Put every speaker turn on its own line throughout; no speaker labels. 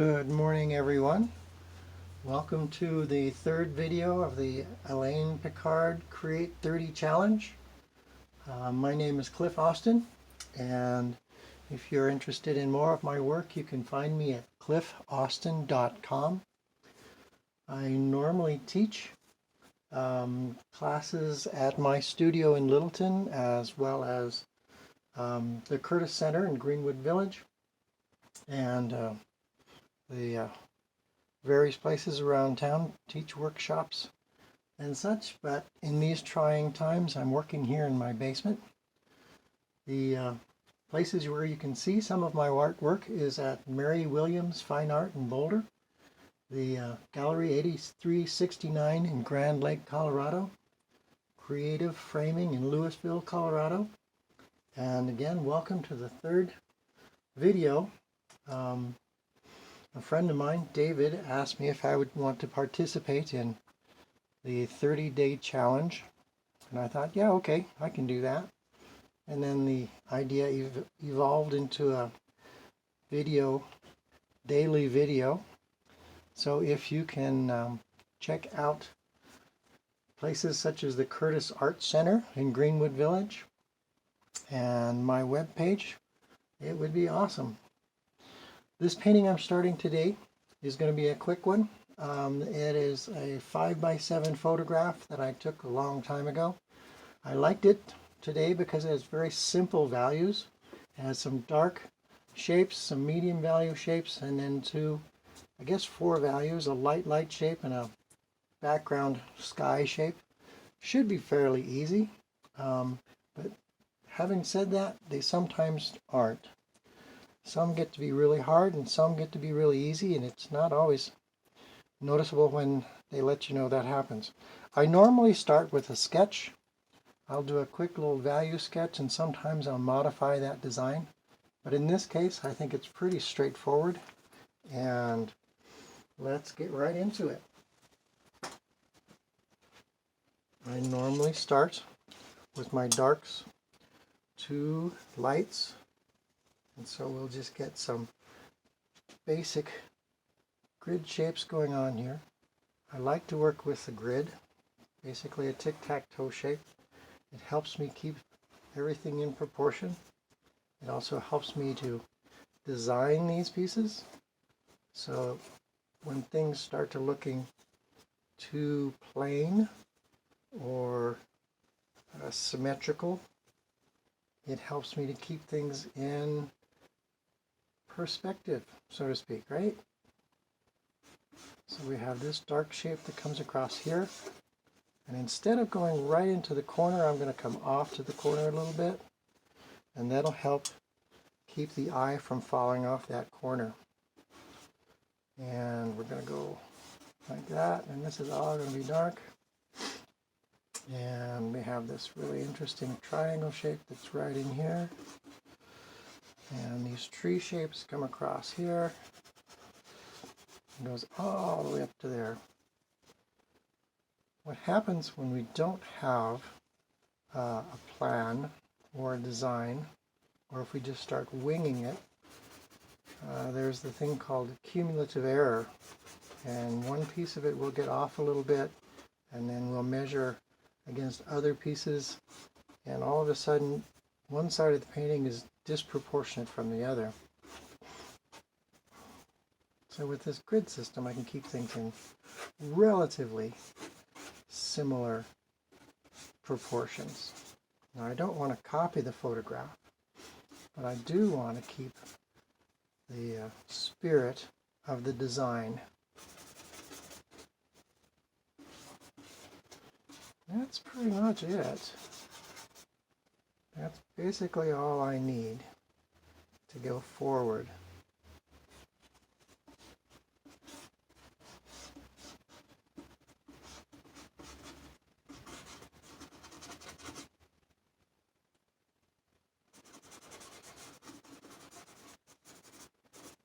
Good morning, everyone. Welcome to the third video of the Elaine Picard Create 30 Challenge. My name is Cliff Austin, and if you're interested in more of my work, you can find me at cliffaustin.com. I normally teach classes at my studio in Littleton, as well as the Curtis Center in Greenwood Village, and the various places around town, teach workshops and such. But in these trying times, I'm working here in my basement. The places where you can see some of my artwork is at Mary Williams Fine Art in Boulder, the Gallery 8369 in Grand Lake, Colorado, Creative Framing in Louisville, Colorado. And again, welcome to the third video. A friend of mine, David, asked me if I would want to participate in the 30-day challenge. And I thought, yeah, okay, I can do that. And then the idea evolved into a daily video. So if you can check out places such as the Curtis Art Center in Greenwood Village and my webpage, it would be awesome. This painting I'm starting today is going to be a quick one. It is a 5x7 photograph that I took a long time ago. I liked it today because it has very simple values. It has some dark shapes, some medium value shapes, and then four values, a light shape and a background sky shape. Should be fairly easy, but having said that, they sometimes aren't. Some get to be really hard and some get to be really easy, and it's not always noticeable when they let you know that happens. I normally start with a sketch. I'll do a quick little value sketch, and sometimes I'll modify that design. But in this case, I think it's pretty straightforward, and let's get right into it. I normally start with my darks, two lights, and so we'll just get some basic grid shapes going on here. I like to work with the grid, basically a tic-tac-toe shape. It helps me keep everything in proportion. It also helps me to design these pieces. So when things start to looking too plain or symmetrical, it helps me to keep things in perspective, so to speak, right? So we have this dark shape that comes across here, and instead of going right into the corner, I'm going to come off to the corner a little bit, and that'll help keep the eye from falling off that corner. And we're going to go like that, and this is all going to be dark. And we have this really interesting triangle shape that's right in here. And these tree shapes come across here and goes all the way up to there. What happens when we don't have a plan or a design, or if we just start winging it, there's the thing called cumulative error. And one piece of it will get off a little bit, and then we'll measure against other pieces, and all of a sudden one side of the painting is disproportionate from the other. So with this grid system, I can keep things in relatively similar proportions. Now, I don't want to copy the photograph, but I do want to keep the spirit of the design. That's pretty much it. That's basically all I need to go forward.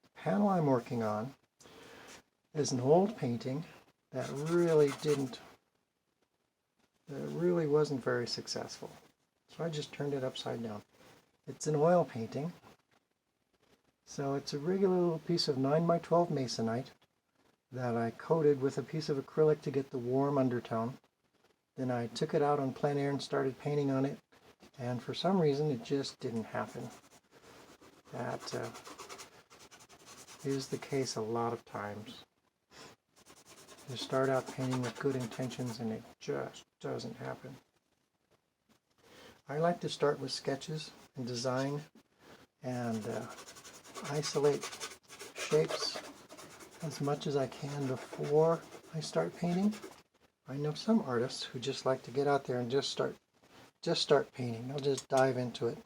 The panel I'm working on is an old painting that really wasn't very successful. So I just turned it upside down. It's an oil painting, So it's a regular little piece of 9x12 masonite that I coated with a piece of acrylic to get the warm undertone. Then I took it out on plein air and started painting on it, and for some reason it just didn't happen. That is the case a lot of times. You start out painting with good intentions and it just doesn't happen. I like to start with sketches and design and isolate shapes as much as I can before I start painting. I know some artists who just like to get out there and just start painting. They'll just dive into it.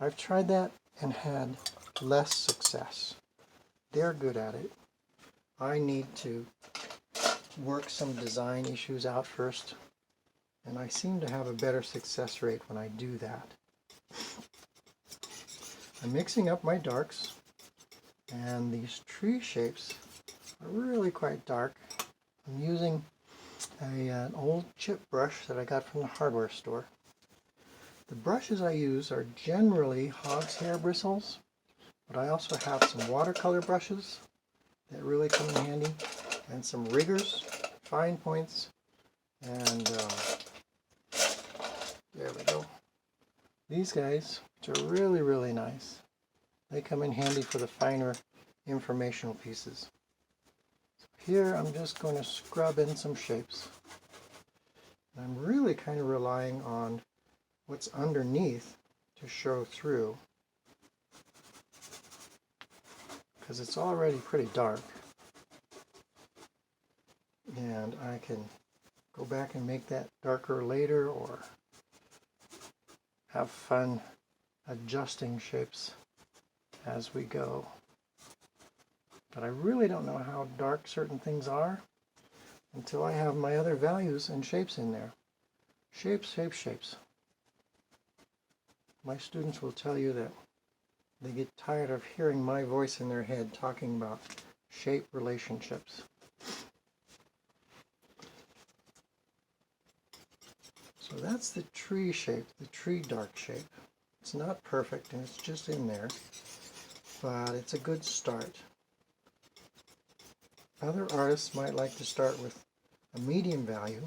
I've tried that and had less success. They're good at it. I need to work some design issues out first, and I seem to have a better success rate when I do that. I'm mixing up my darks, and these tree shapes are really quite dark. I'm using an old chip brush that I got from the hardware store. The brushes I use are generally hog's hair bristles, but I also have some watercolor brushes that really come in handy, and some riggers, fine points, and there we go. These guys, which are really, really nice, they come in handy for the finer informational pieces. So here I'm just going to scrub in some shapes. And I'm really kind of relying on what's underneath to show through, because it's already pretty dark. And I can go back and make that darker later, or have fun adjusting shapes as we go. But I really don't know how dark certain things are until I have my other values and shapes in there. Shapes, shapes, shapes. My students will tell you that they get tired of hearing my voice in their head talking about shape relationships. So that's the tree shape, the tree dark shape. It's not perfect and it's just in there, but it's a good start. Other artists might like to start with a medium value,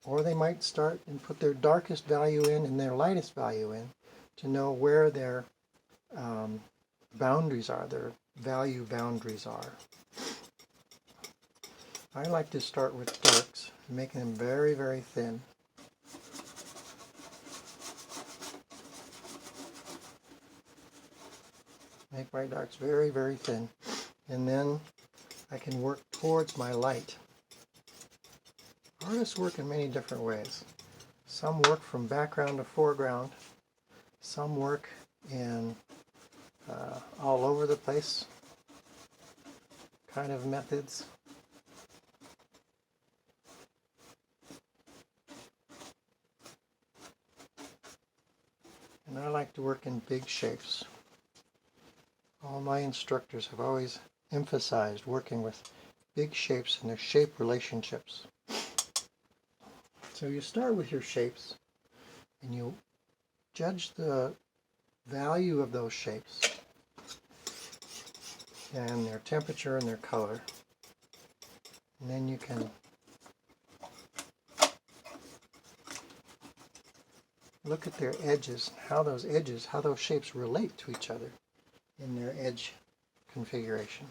or they might start and put their darkest value in and their lightest value in to know where their boundaries are, their value boundaries are. I like to start with darks, making them very, very thin. Make my darks very, very thin, and then I can work towards my light. Artists work in many different ways. Some work from background to foreground. Some work in all over the place kind of methods. And I like to work in big shapes. All my instructors have always emphasized working with big shapes and their shape relationships. So you start with your shapes and you judge the value of those shapes and their temperature and their color. And then you can look at their edges, how those shapes relate to each other in their edge configuration.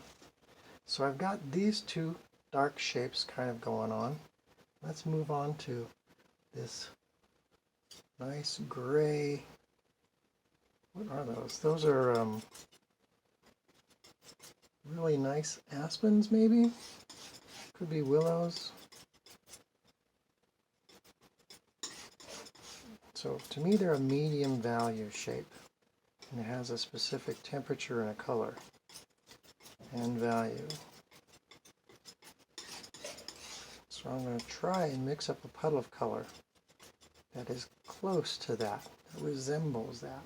So I've got these two dark shapes kind of going on. Let's move on to this nice gray. What are those? Those are really nice aspens, maybe? Could be willows. So to me they're a medium value shape, and it has a specific temperature and a color and value. So I'm going to try and mix up a puddle of color that is close to that, that resembles that.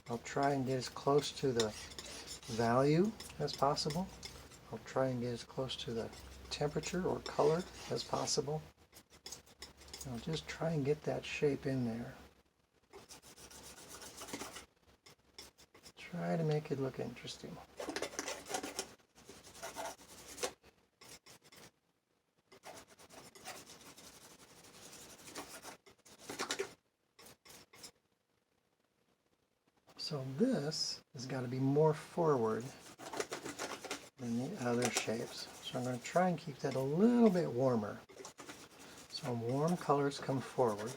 I'll try and get as close to the value as possible. I'll try and get as close to the temperature or color as possible. I'll just try and get that shape in there. Try to make it look interesting. So this has got to be more forward than the other shapes. So I'm going to try and keep that a little bit warmer. So warm colors come forward,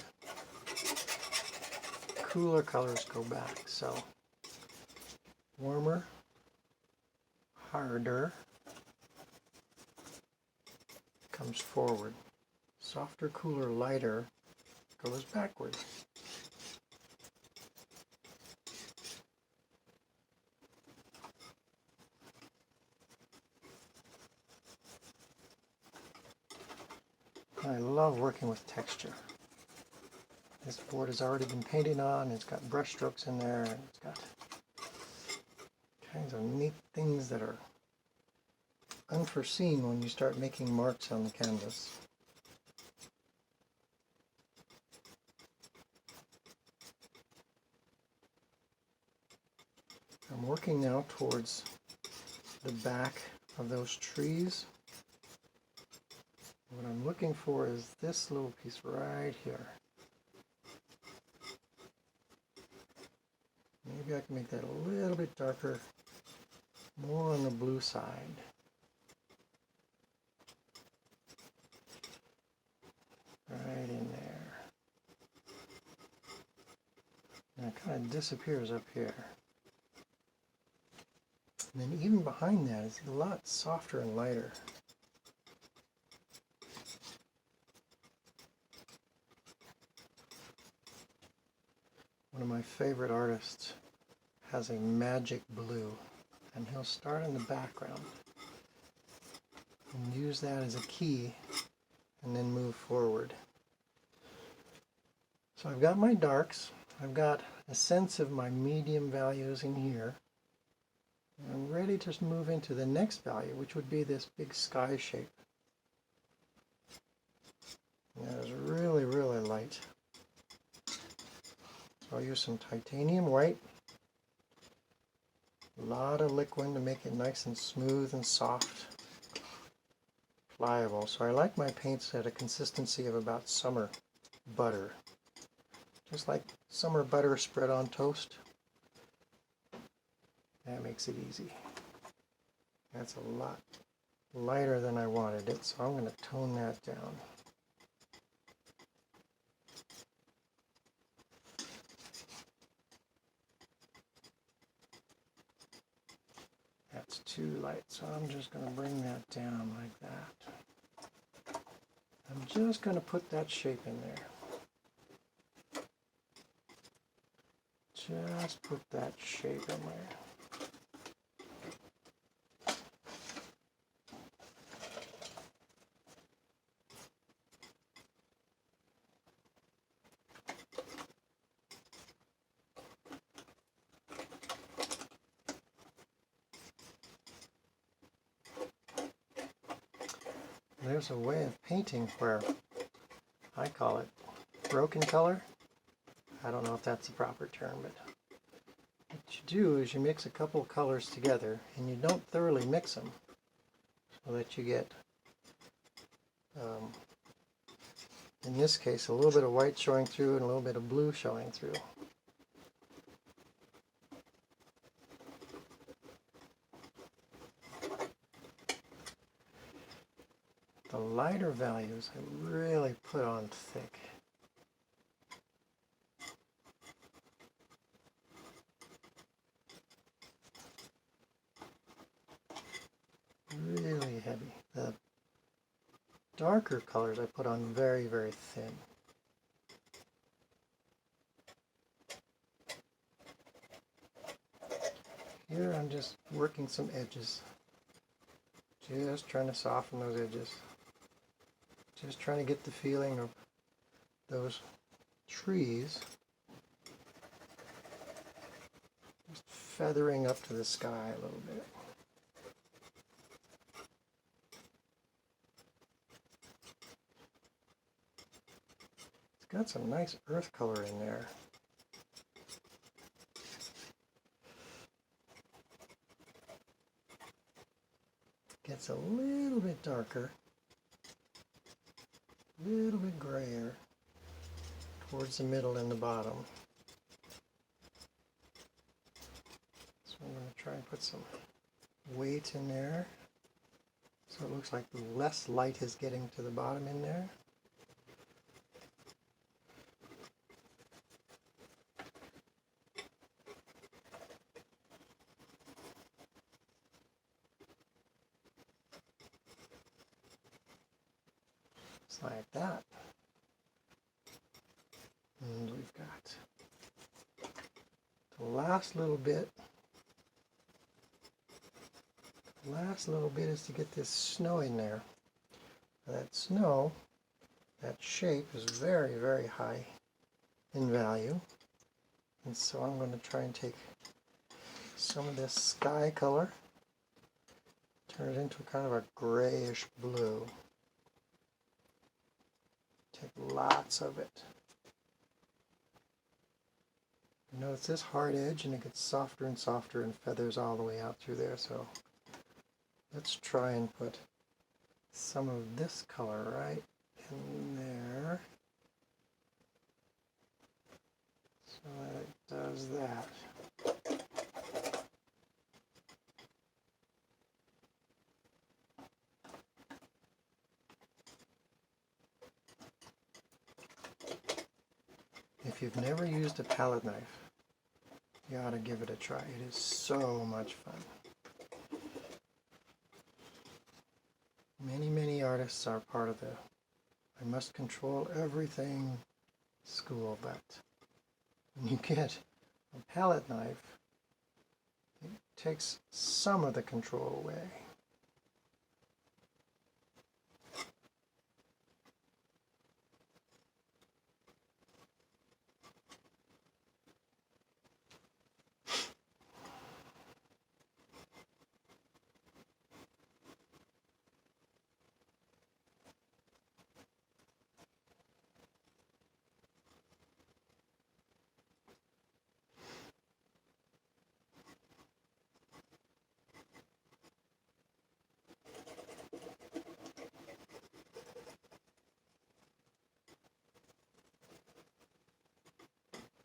cooler colors go back. So warmer, harder comes forward. Softer, cooler, lighter goes backward. I love working with texture. This board has already been painted on, it's got brush strokes in there, and it's got kinds of neat things that are unforeseen when you start making marks on the canvas. I'm working now towards the back of those trees. What I'm looking for is this little piece right here. Maybe I can make that a little bit darker, more on the blue side. Right in there. And it kind of disappears up here. And then even behind that is a lot softer and lighter. One of my favorite artists has a magic blue, and he'll start in the background and use that as a key and then move forward. So I've got my darks, I've got a sense of my medium values in here. I'm ready to move into the next value, which would be this big sky shape. And that is really, really light. So I'll use some titanium white. A lot of liquid to make it nice and smooth and soft, pliable. So I like my paints at a consistency of about summer butter. Just like summer butter spread on toast. That makes it easy. That's a lot lighter than I wanted it, so I'm going to tone that down. That's too light, so I'm just going to bring that down like that. I'm just going to put that shape in there. Just put that shape in there. There's a way of painting where I call it broken color. I don't know if that's the proper term, but what you do is you mix a couple of colors together and you don't thoroughly mix them so that you get, in this case, a little bit of white showing through and a little bit of blue showing through. The lighter values I really put on thick. Really heavy. The darker colors I put on very, very thin. Here I'm just working some edges. Just trying to soften those edges. Just trying to get the feeling of those trees just feathering up to the sky a little bit. It's got some nice earth color in there. gets a little bit darker, a little bit grayer towards the middle and the bottom. So I'm going to try and put some weight in there so it looks like less light is getting to the bottom in there. Just like that. And we've got the last little bit. The last little bit is to get this snow in there. That snow, that shape is very, very high in value. And so I'm going to try and take some of this sky color, turn it into kind of a grayish blue. Take lots of it. Notice this hard edge, and it gets softer and softer and feathers all the way out through there. So let's try and put some of this color right in there so that it does that. If you've never used a palette knife, you ought to give it a try. It is so much fun. Many artists are part of the I must control everything school, but when you get a palette knife, it takes some of the control away.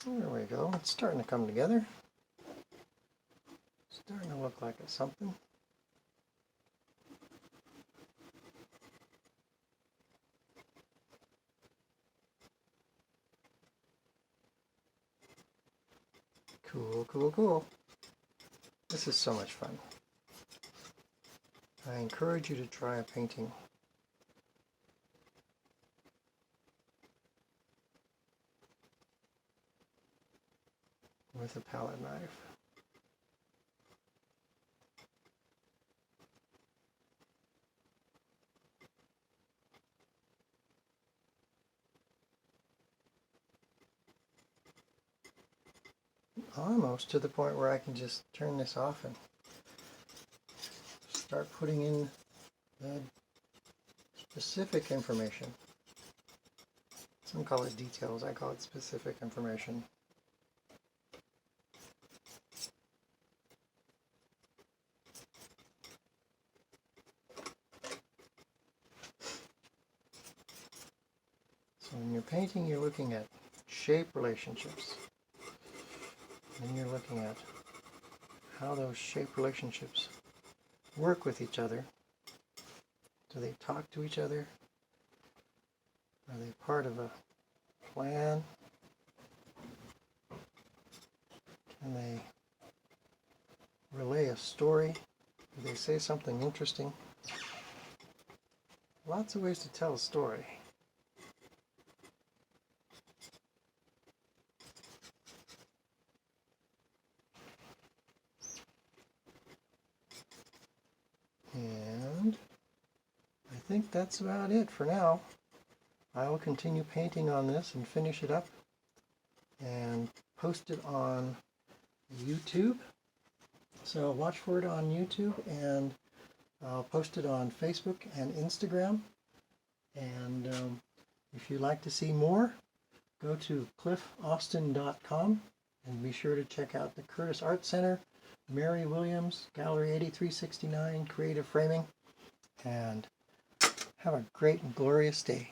There we go. It's starting to come together. Starting to look like it's something. Cool, cool, cool. This is so much fun. I encourage you to try a painting. With a palette knife. Almost to the point where I can just turn this off and start putting in the specific information. Some call it details, I call it specific information. So when you're painting, you're looking at shape relationships. And you're looking at how those shape relationships work with each other. Do they talk to each other? Are they part of a plan? Can they relay a story? Do they say something interesting? Lots of ways to tell a story. And I think that's about it for now. I will continue painting on this and finish it up and post it on YouTube. So watch for it on YouTube, and I'll post it on Facebook and Instagram. And if you'd like to see more, go to cliffaustin.com and be sure to check out the Curtis Art Center, Mary Williams, Gallery 8369, Creative Framing. and have a great and glorious day.